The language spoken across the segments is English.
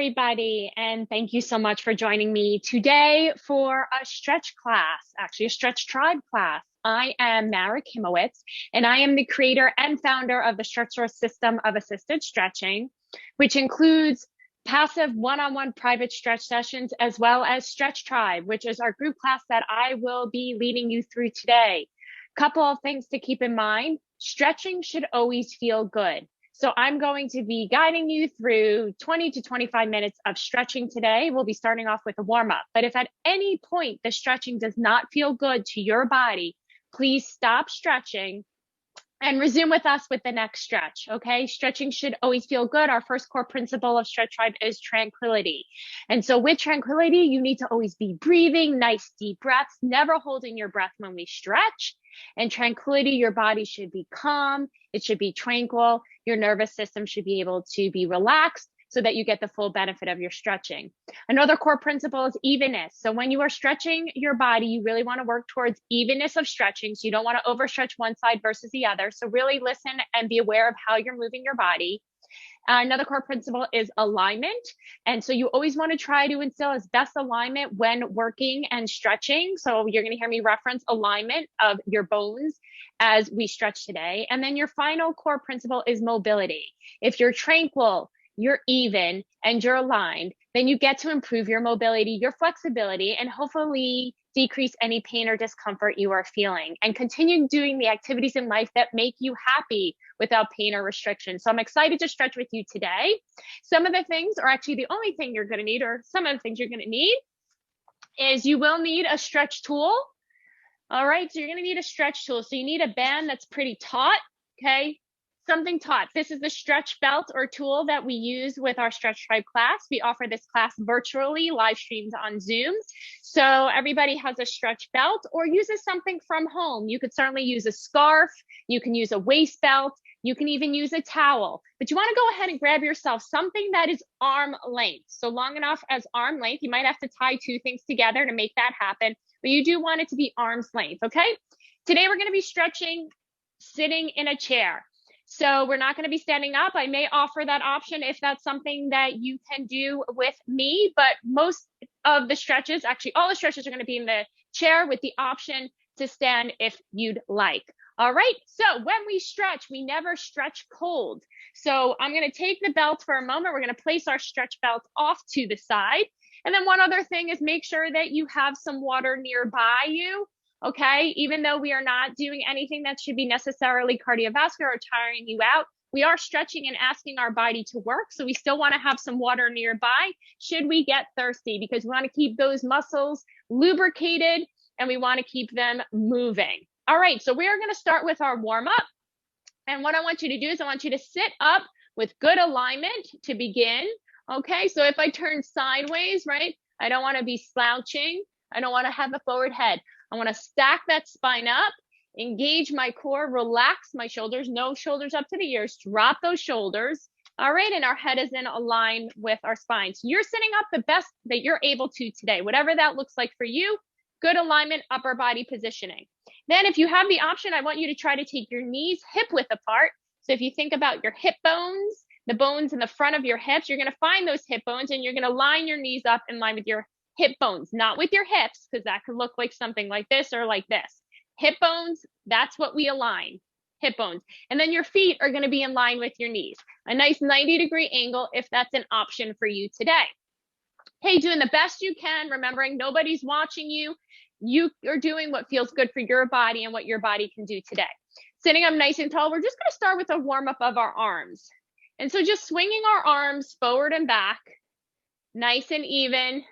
everybody, and thank you so much for joining me today for a stretch class, actually a StretchTribe class. I am Mara Kimowitz, and I am the creator and founder of the StretchSource system of assisted stretching, which includes passive one-on-one private stretch sessions, as well as StretchTribe, which is our group class that I will be leading you through today. Couple of things to keep in mind. Stretching should always feel good. So I'm going to be guiding you through 20 to 25 minutes of stretching today. We'll be starting off with a warm-up. But if at any point the stretching does not feel good to your body, please stop stretching and resume with us with the next stretch, okay? Stretching should always feel good. Our first core principle of StretchTribe is tranquility. And so with tranquility, you need to always be breathing nice deep breaths, never holding your breath when we stretch. And tranquility, your body should be calm. It should be tranquil. Your nervous system should be able to be relaxed so that you get the full benefit of your stretching. Another core principle is evenness. So when you are stretching your body, you really want to work towards evenness of stretching. So you don't want to overstretch one side versus the other. So really listen and be aware of how you're moving your body. Another core principle is alignment. And so you always want to try to instill as best alignment when working and stretching. So you're going to hear me reference alignment of your bones as we stretch today. And then your final core principle is mobility. If you're tranquil, you're even, and you're aligned, then you get to improve your mobility, your flexibility, and hopefully decrease any pain or discomfort you are feeling, and continue doing the activities in life that make you happy without pain or restriction. So I'm excited to stretch with you today. Some of the things, or actually the only thing you're going to need, or some of the things you're going to need, is you will need a stretch tool. All right, so you're going to need a stretch tool. So you need a band that's pretty taut, okay? Something taut. This is the stretch belt or tool that we use with our StretchTribe class. We offer this class virtually, live streamed on Zoom. So everybody has a stretch belt or uses something from home. You could certainly use a scarf. You can use a waist belt. You can even use a towel. But you want to go ahead and grab yourself something that is arm length. So long enough as arm length. You might have to tie two things together to make that happen, but you do want it to be arm's length, okay? Today we're going to be stretching sitting in a chair. So we're not going to be standing up. I may offer that option if that's something that you can do with me, but most of the stretches, actually all the stretches are going to be in the chair with the option to stand if you'd like. All right, so when we stretch, we never stretch cold. So I'm going to take the belt for a moment. We're going to place our stretch belt off to the side. And then one other thing is make sure that you have some water nearby you. Okay, even though we are not doing anything that should be necessarily cardiovascular or tiring you out, we are stretching and asking our body to work. So we still want to have some water nearby should we get thirsty, because we want to keep those muscles lubricated and we want to keep them moving. All right, so we are going to start with our warm up. And what I want you to do is I want you to sit up with good alignment to begin. Okay, so if I turn sideways, right, I don't want to be slouching. I don't want to have a forward head. I want to stack that spine up, engage my core, relax my shoulders, no shoulders up to the ears, drop those shoulders. All right, and our head is in line with our spine. So you're sitting up the best that you're able to today, whatever that looks like for you. Good alignment, upper body positioning. Then if you have the option, I want you to try to take your knees hip width apart. So if you think about your hip bones, the bones in the front of your hips, you're going to find those hip bones and you're going to line your knees up in line with your hip bones, not with your hips, because that could look like something like this or like this. Hip bones, that's what we align, hip bones. And then your feet are going to be in line with your knees. A nice 90-degree angle if that's an option for you today. Hey, doing the best you can, remembering nobody's watching you. You are doing what feels good for your body and what your body can do today. Sitting up nice and tall, we're just going to start with a warm-up of our arms. And so just swinging our arms forward and back, nice and even.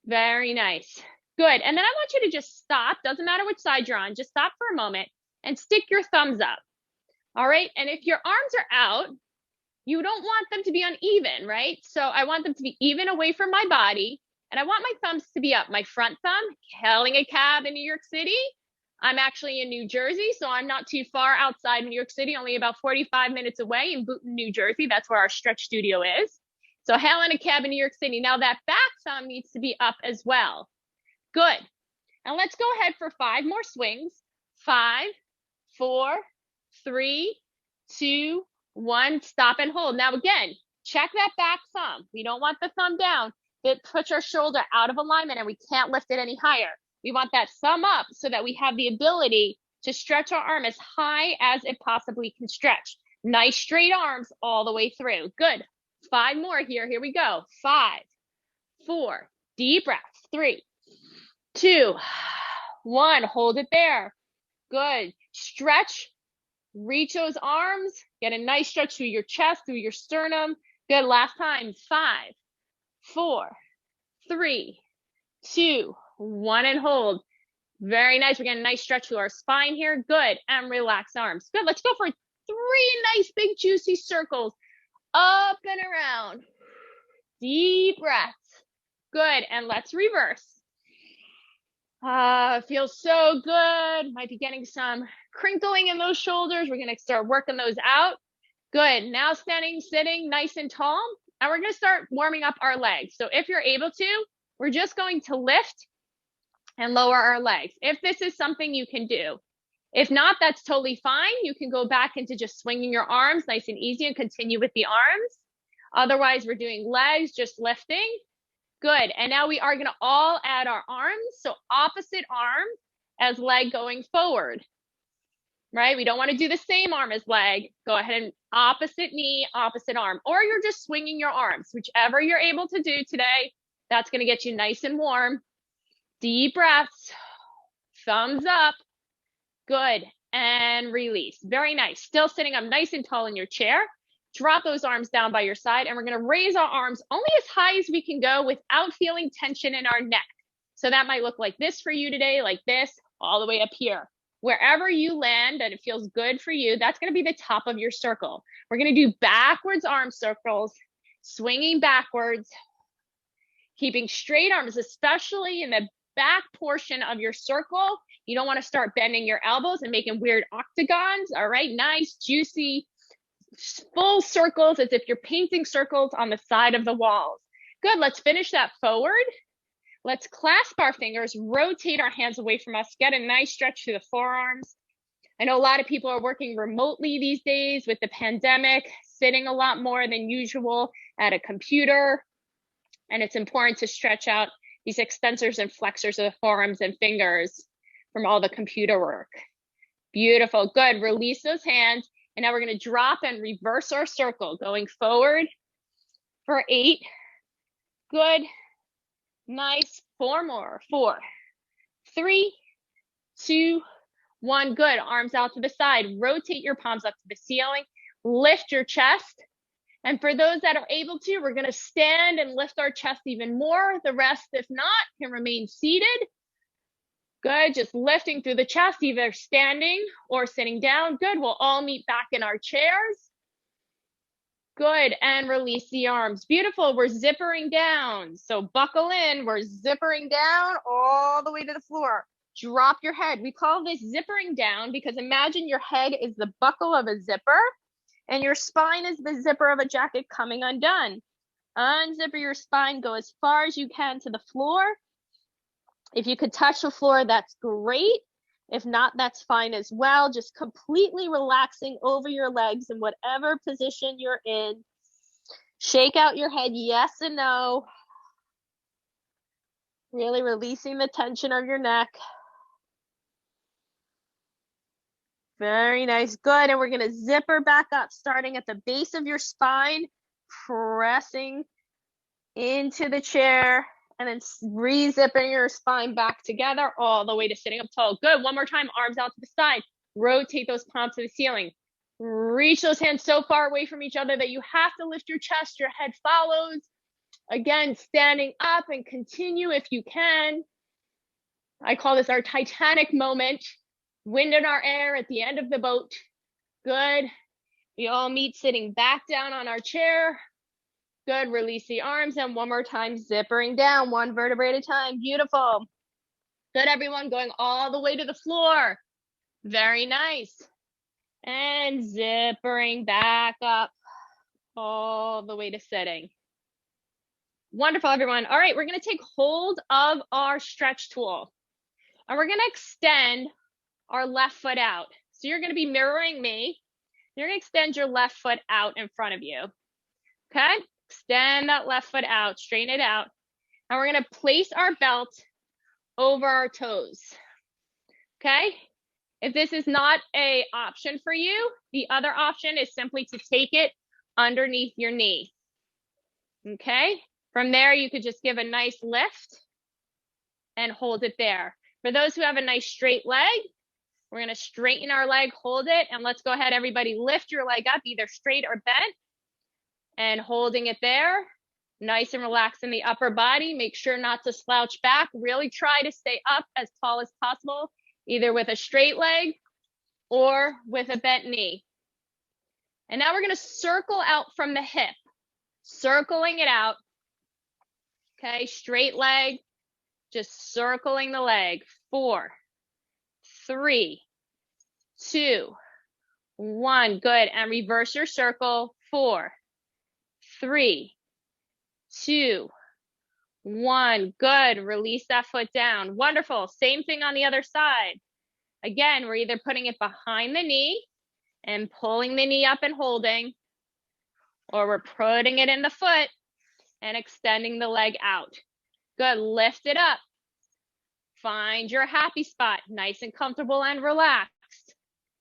Very nice. Good. And then I want you to just stop. Doesn't matter which side you're on. Just stop for a moment and stick your thumbs up. All right. And if your arms are out, you don't want them to be uneven, right? So I want them to be even away from my body. And I want my thumbs to be up. My front thumb, hailing a cab in New York City. I'm actually in New Jersey, so I'm not too far outside New York City, only about 45 minutes away in Boonton, New Jersey. That's where our stretch studio is. So hailing a cab in New York City. Now that back thumb needs to be up as well. Good. And let's go ahead for 5 more swings. 5, 4, 3, 2, 1. Stop and hold. Now again, Check that back thumb. We don't want the thumb down. That puts our shoulder out of alignment and we can't lift it any higher. We want that thumb up so that we have the ability to stretch our arm as high as it possibly can stretch. Nice straight arms all the way through. Good. 5 more here. Here we go. 5, 4, deep breaths. 3, 2, 1. Hold it there. Good. Stretch. Reach those arms. Get a nice stretch through your chest, through your sternum. Good. Last time. 5, 4, 3, 2, 1, and hold. Very nice. We're getting a nice stretch through our spine here. Good. And relax arms. Good. Let's go for 3 nice big juicy circles up and around. Deep breaths. Good. And let's reverse. Feels so good. Might be getting some crinkling in those shoulders. We're going to start working those out. Good. Now standing, sitting nice and tall. And we're going to start warming up our legs. So if you're able to, we're just going to lift and lower our legs. If this is something you can do. If not, that's totally fine. You can go back into just swinging your arms nice and easy and continue with the arms. Otherwise, we're doing legs, just lifting. Good. And now we are going to all add our arms. So opposite arm as leg going forward, right? We don't want to do the same arm as leg. Go ahead and opposite knee, opposite arm, or you're just swinging your arms, whichever you're able to do today. That's going to get you nice and warm. Deep breaths, thumbs up. Good. And release. Very nice. Still sitting up nice and tall in your chair. Drop those arms down by your side, and we're going to raise our arms only as high as we can go without feeling tension in our neck. So that might look like this for you today, like this, all the way up here. Wherever you land and it feels good for you, that's going to be the top of your circle. We're going to do backwards arm circles, swinging backwards, keeping straight arms, especially in the back portion of your circle. You don't want to start bending your elbows and making weird octagons. All right, nice, juicy, full circles as if you're painting circles on the side of the walls. Good, let's finish that forward. Let's clasp our fingers, rotate our hands away from us, get a nice stretch through the forearms. I know a lot of people are working remotely these days with the pandemic, sitting a lot more than usual at a computer. And it's important to stretch out these extensors and flexors of the forearms and fingers from all the computer work. Beautiful, good, release those hands. And now we're going to drop and reverse our circle, going forward for 8. Good. Nice. 4 more. 4, 3, 2, 1. Good. Arms out to the side. Rotate your palms up to the ceiling. Lift your chest. And for those that are able to, we're going to stand and lift our chest even more. The rest, if not, can remain seated. Good, just lifting through the chest, either standing or sitting down. Good, we'll all meet back in our chairs. Good, and release the arms. Beautiful, we're zippering down. So buckle in, we're zippering down all the way to the floor. Drop your head. We call this zippering down because imagine your head is the buckle of a zipper and your spine is the zipper of a jacket coming undone. Unzipper your spine, go as far as you can to the floor. If you could touch the floor, that's great. If not, that's fine as well. Just completely relaxing over your legs in whatever position you're in. Shake out your head, yes and no. Really releasing the tension of your neck. Very nice, good. And we're gonna zipper back up, starting at the base of your spine, pressing into the chair. And then re-zipping your spine back together all the way to sitting up tall. Good, one more time, arms out to the side. Rotate those palms to the ceiling. Reach those hands so far away from each other that you have to lift your chest, your head follows. Again, standing up and continue if you can. I call this our Titanic moment. Wind in our air at the end of the boat. Good, we all meet sitting back down on our chair. Good, release the arms, and one more time, zippering down, 1 vertebrae at a time. Beautiful. Good, everyone, going all the way to the floor. Very nice. And zippering back up all the way to sitting. Wonderful, everyone. All right, we're going to take hold of our stretch tool, and we're going to extend our left foot out. So you're going to be mirroring me. You're going to extend your left foot out in front of you. Okay, extend that left foot out, straighten it out. And we're gonna place our belt over our toes. Okay, if this is not an option for you, the other option is simply to take it underneath your knee. Okay, from there you could just give a nice lift and hold it there. For those who have a nice straight leg, we're gonna straighten our leg, hold it, and let's go ahead, everybody, lift your leg up, either straight or bent, and holding it there. Nice and relaxed in the upper body. Make sure not to slouch back. Really try to stay up as tall as possible, either with a straight leg or with a bent knee. And now we're gonna circle out from the hip, circling it out. Okay, straight leg, just circling the leg. 4, 3, 2, 1. Good. And reverse your circle. 4, 3, 2, 1. Good. Release that foot down. Wonderful. Same thing on the other side. Again, we're either putting it behind the knee and pulling the knee up and holding, or we're putting it in the foot and extending the leg out. Good. Lift it up. Find your happy spot. Nice and comfortable and relaxed.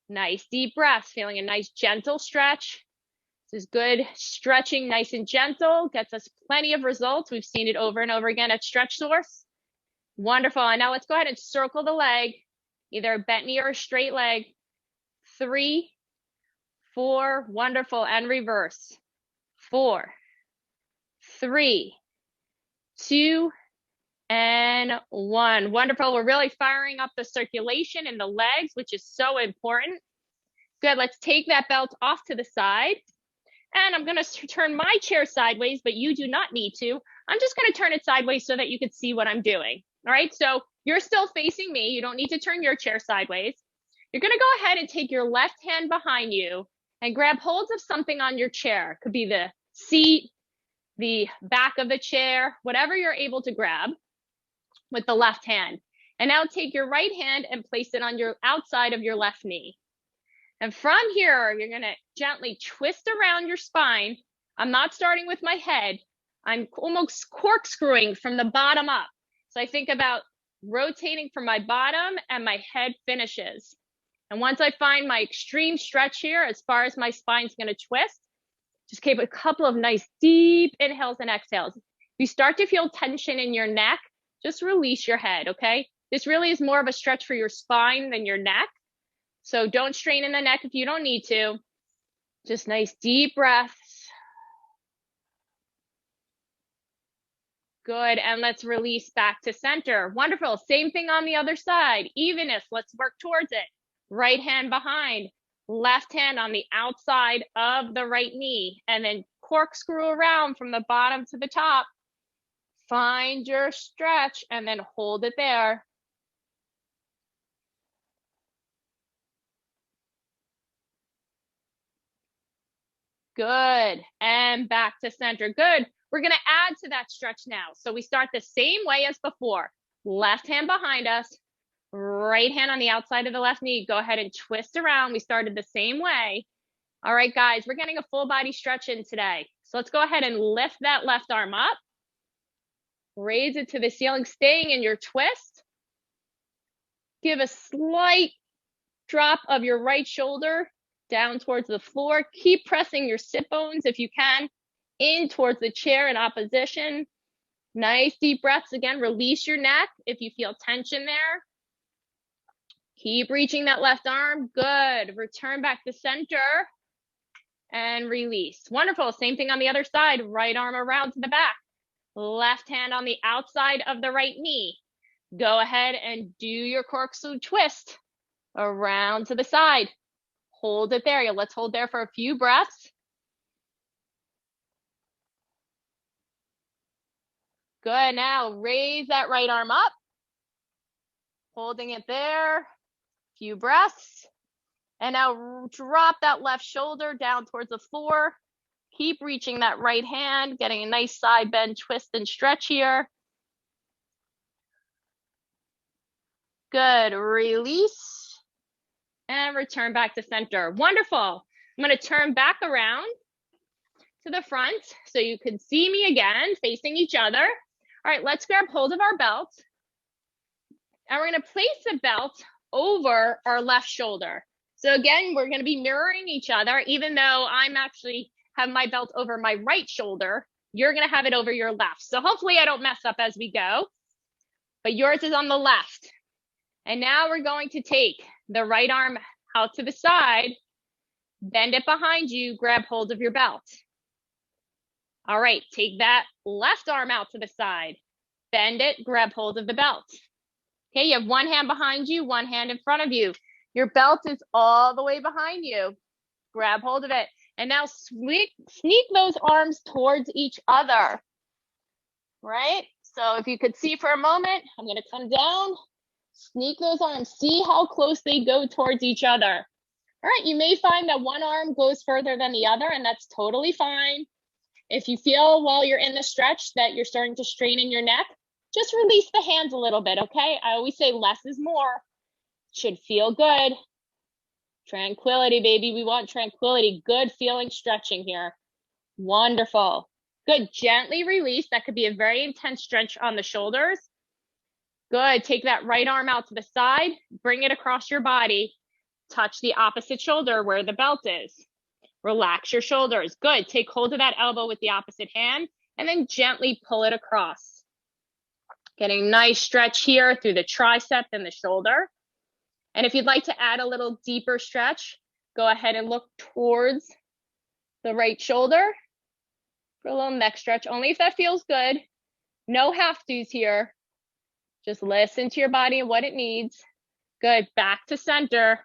Nice deep breaths. Feeling a nice gentle stretch. This is good stretching, nice and gentle. Gets us plenty of results. We've seen it over and over again at StretchSource. Wonderful. And now let's go ahead and circle the leg, either a bent knee or a straight leg. 3, 4. Wonderful. And reverse. 4, 3, 2, and 1. Wonderful. We're really firing up the circulation in the legs, which is so important. Good. Let's take that belt off to the side. And I'm going to turn my chair sideways, but you do not need to. I'm just going to turn it sideways so that you can see what I'm doing. All right. So you're still facing me. You don't need to turn your chair sideways. You're going to go ahead and take your left hand behind you and grab holds of something on your chair. It could be the seat, the back of the chair, whatever you're able to grab with the left hand. And now take your right hand and place it on your outside of your left knee. And from here, you're going to gently twist around your spine. I'm not starting with my head. I'm almost corkscrewing from the bottom up. So I think about rotating from my bottom and my head finishes. And once I find my extreme stretch here, as far as my spine's going to twist, just keep a couple of nice deep inhales and exhales. If you start to feel tension in your neck, just release your head, okay? This really is more of a stretch for your spine than your neck. So don't strain in the neck if you don't need to. Just nice deep breaths. Good, and let's release back to center. Wonderful, same thing on the other side. Evenness, let's work towards it. Right hand behind, left hand on the outside of the right knee, and then corkscrew around from the bottom to the top. Find your stretch and then hold it there. Good, and back to center. Good. We're going to add to that stretch now. So we start the same way as before. Left hand behind us, right hand on the outside of the left knee. Go ahead and twist around. We started the same way. All right, guys, we're getting a full body stretch in today. So let's go ahead and lift that left arm up. Raise it to the ceiling, staying in your twist. Give a slight drop of your right shoulder down towards the floor. Keep pressing your sit bones if you can in towards the chair in opposition. Nice deep breaths. Again, release your neck if you feel tension there. Keep reaching that left arm. Good. Return back to center and release. Wonderful. Same thing on the other side. Right arm around to the back. Left hand on the outside of the right knee. Go ahead and do your corkscrew twist around to the side. Hold it there. Let's hold there for a few breaths. Good. Now raise that right arm up. Holding it there. Few breaths. And now drop that left shoulder down towards the floor. Keep reaching that right hand, getting a nice side bend, twist, and stretch here. Good. Release. And return back to center. Wonderful. I'm going to turn back around to the front so you can see me again, facing each other. All right, let's grab hold of our belt. And we're gonna place the belt over our left shoulder. So again, we're gonna be mirroring each other, even though I'm actually have my belt over my right shoulder, you're gonna have it over your left. So hopefully I don't mess up as we go, but yours is on the left. And now we're going to take the right arm out to the side, bend it behind you, grab hold of your belt. All right, take that left arm out to the side, bend it, grab hold of the belt. Okay, you have one hand behind you, one hand in front of you. Your belt is all the way behind you. Grab hold of it. And now sneak those arms towards each other, right? So if you could see for a moment, I'm gonna come down, sneak those arms, see how close they go towards each other. All right, you may find that one arm goes further than the other, and that's totally fine. If you feel while you're in the stretch that you're starting to strain in your neck, just release the hands a little bit, okay? I always say less is more. Should feel good. Tranquility, baby. We want tranquility. Good feeling stretching here. Wonderful. Good. Gently release. That could be a very intense stretch on the shoulders. Good. Take that right arm out to the side. Bring it across your body. Touch the opposite shoulder where the belt is. Relax your shoulders. Good. Take hold of that elbow with the opposite hand and then gently pull it across. Getting a nice stretch here through the tricep and the shoulder. And if you'd like to add a little deeper stretch, go ahead and look towards the right shoulder for a little neck stretch, only if that feels good. No have-tos here. Just listen to your body and what it needs. Good, back to center.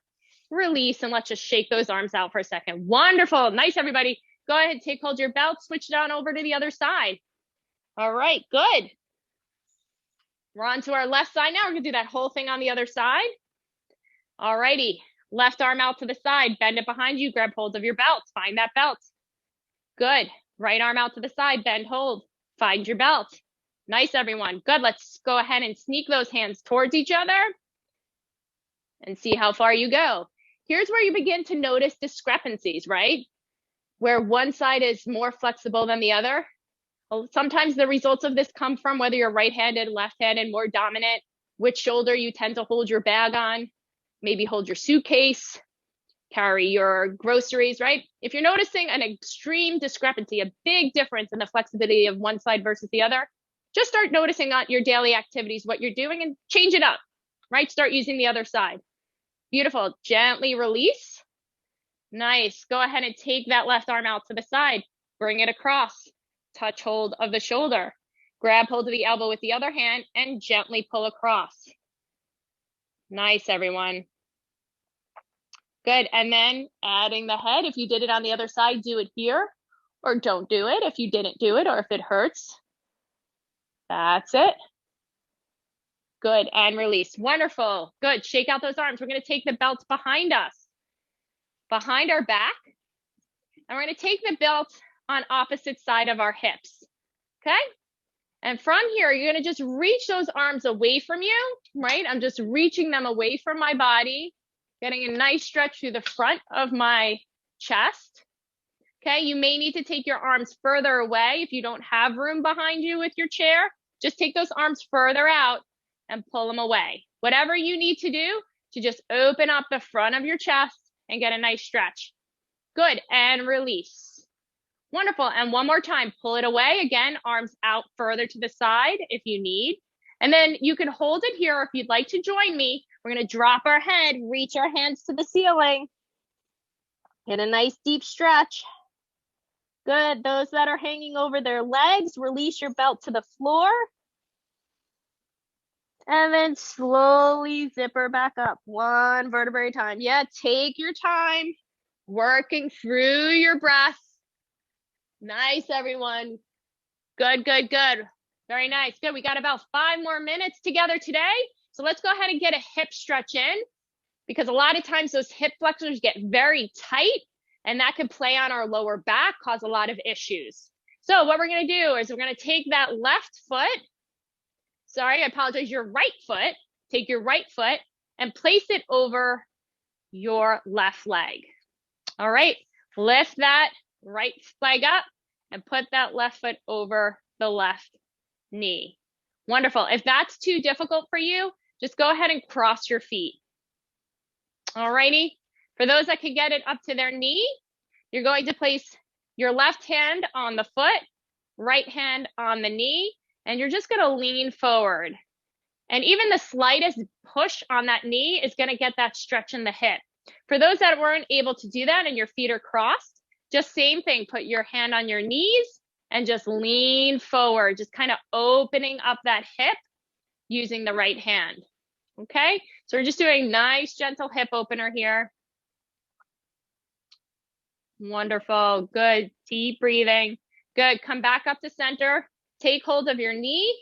Release, and let's just shake those arms out for a second. Wonderful, nice everybody. Go ahead, take hold of your belt, switch it on over to the other side. All right, good. We're on to our left side now. We're gonna do that whole thing on the other side. All righty, left arm out to the side, bend it behind you, grab hold of your belt, find that belt. Good, right arm out to the side, bend, hold, find your belt. Nice, everyone. Good, let's go ahead and sneak those hands towards each other and see how far you go. Here's where you begin to notice discrepancies, right? Where one side is more flexible than the other. Sometimes the results of this come from whether you're right-handed, left-handed, more dominant, which shoulder you tend to hold your bag on, maybe hold your suitcase, carry your groceries, right? If you're noticing an extreme discrepancy, a big difference in the flexibility of one side versus the other, just start noticing on your daily activities what you're doing and change it up, right? Start using the other side. Beautiful. Gently release. Nice. Go ahead and take that left arm out to the side. Bring it across. Touch hold of the shoulder. Grab hold of the elbow with the other hand and gently pull across. Nice, everyone. Good. And then adding the head. If you did it on the other side, do it here, or don't do it if you didn't do it, or if it hurts. That's it. Good. And release. Wonderful. Good. Shake out those arms. We're going to take the belt behind us, behind our back. And we're going to take the belt on opposite side of our hips. Okay? And from here, you're going to just reach those arms away from you, right? I'm just reaching them away from my body, getting a nice stretch through the front of my chest. Okay, you may need to take your arms further away if you don't have room behind you with your chair. Just take those arms further out and pull them away. Whatever you need to do to just open up the front of your chest and get a nice stretch. Good, and release. Wonderful, and one more time, pull it away. Again, arms out further to the side if you need. And then you can hold it here, or if you'd like to join me, we're gonna drop our head, reach our hands to the ceiling. Get a nice deep stretch. Good, those that are hanging over their legs, release your belt to the floor. And then slowly zip her back up, one vertebrae at a time. Yeah, take your time, working through your breath. Nice, everyone. Good, good, good. Very nice. Good. We got about 5 more minutes together today. So let's go ahead and get a hip stretch in, because a lot of times those hip flexors get very tight, and that can play on our lower back, cause a lot of issues. So what we're going to do is we're going to take that left foot. Sorry, I apologize. Your right foot. Take your right foot and place it over your left leg. All right. Lift that right leg up. and put that left foot over the left knee. Wonderful. If that's too difficult for you, just go ahead and cross your feet. All righty. For those that can get it up to their knee, you're going to place your left hand on the foot, right hand on the knee, and you're just going to lean forward. And even the slightest push on that knee is going to get that stretch in the hip. For those that weren't able to do that and your feet are crossed, just same thing, put your hand on your knees and just lean forward, just kind of opening up that hip using the right hand. Okay, so we're just doing a nice gentle hip opener here. Wonderful, good, deep breathing. Good, come back up to center, take hold of your knee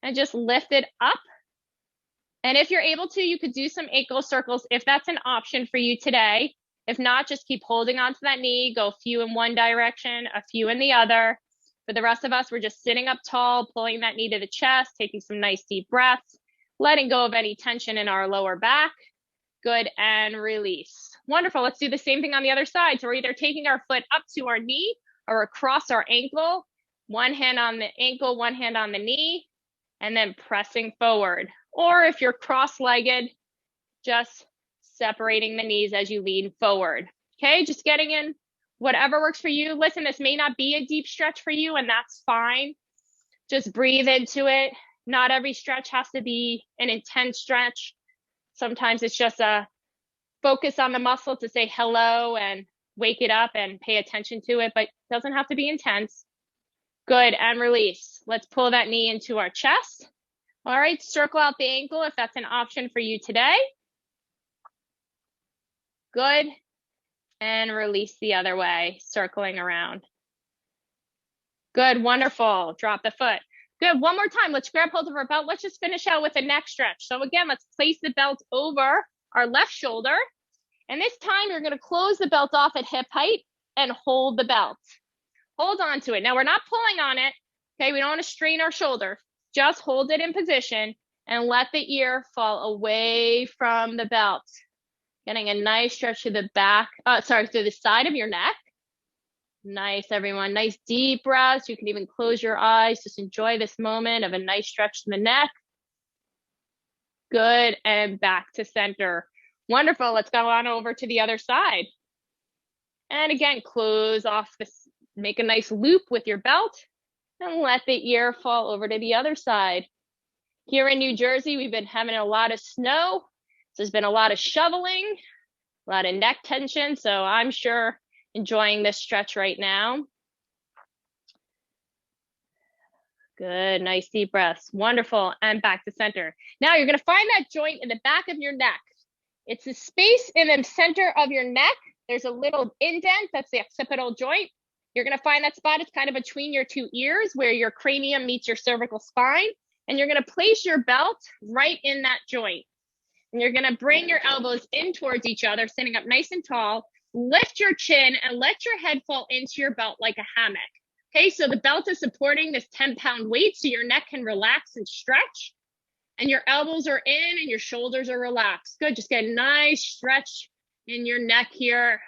and just lift it up. And if you're able to, you could do some ankle circles if that's an option for you today. If not, just keep holding onto that knee, go a few in one direction, a few in the other. For the rest of us, we're just sitting up tall, pulling that knee to the chest, taking some nice deep breaths, letting go of any tension in our lower back. Good, and release. Wonderful, let's do the same thing on the other side. So we're either taking our foot up to our knee or across our ankle, one hand on the ankle, one hand on the knee, and then pressing forward. Or if you're cross-legged, just separating the knees as you lean forward. Okay, just getting in whatever works for you. Listen, this may not be a deep stretch for you, and that's fine. Just breathe into it. Not every stretch has to be an intense stretch. Sometimes it's just a focus on the muscle to say hello and wake it up and pay attention to it, but it doesn't have to be intense. Good, and release. Let's pull that knee into our chest. All right, circle out the ankle if that's an option for you today. Good, and release the other way, circling around. Good, wonderful, drop the foot. Good, one more time, let's grab hold of our belt. Let's just finish out with a neck stretch. So again, let's place the belt over our left shoulder. And this time you're gonna close the belt off at hip height and hold the belt. Hold on to it. Now we're not pulling on it, okay? We don't wanna strain our shoulder. Just hold it in position and let the ear fall away from the belt. Getting a nice stretch to the back, to the side of your neck. Nice, everyone. Nice deep breaths. You can even close your eyes. Just enjoy this moment of a nice stretch to the neck. Good, and back to center. Wonderful. Let's go on over to the other side. And again, close off this, make a nice loop with your belt and let the ear fall over to the other side. Here in New Jersey, we've been having a lot of snow. There's been a lot of shoveling, a lot of neck tension. So I'm sure enjoying this stretch right now. Good, nice deep breaths. Wonderful, and back to center. Now you're gonna find that joint in the back of your neck. It's the space in the center of your neck. There's a little indent, that's the occipital joint. You're gonna find that spot, it's kind of between your two ears where your cranium meets your cervical spine. And you're gonna place your belt right in that joint. And you're gonna bring your elbows in towards each other, sitting up nice and tall. Lift your chin and let your head fall into your belt like a hammock. Okay, so the belt is supporting this 10-pound weight so your neck can relax and stretch. And your elbows are in and your shoulders are relaxed. Good, just get a nice stretch in your neck here.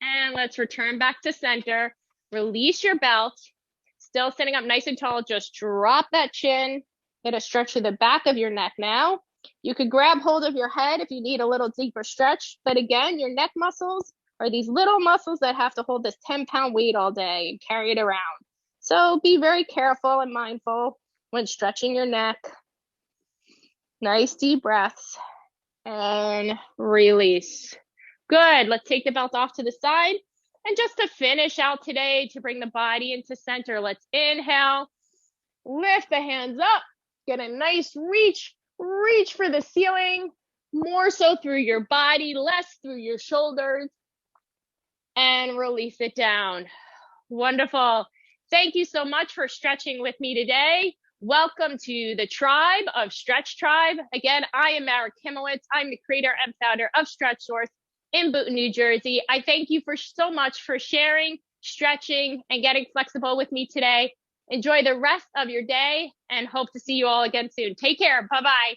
And let's return back to center. Release your belt. Still sitting up nice and tall, just drop that chin. Get a stretch to the back of your neck now. You could grab hold of your head if you need a little deeper stretch. But again, your neck muscles are these little muscles that have to hold this 10-pound weight all day and carry it around. So be very careful and mindful when stretching your neck. Nice deep breaths and release. Good, let's take the belt off to the side. And just to finish out today, to bring the body into center, let's inhale, lift the hands up, get a nice reach for the ceiling, more so through your body, less through your shoulders, and release it down. Wonderful. Thank you so much for stretching with me today. Welcome to the tribe of StretchTribe. Again, I am Mara Kimowitz. I'm the creator and founder of StretchSource in Boonton, New Jersey. I thank you so much for sharing, stretching, and getting flexible with me today. Enjoy the rest of your day and hope to see you all again soon. Take care. Bye-bye.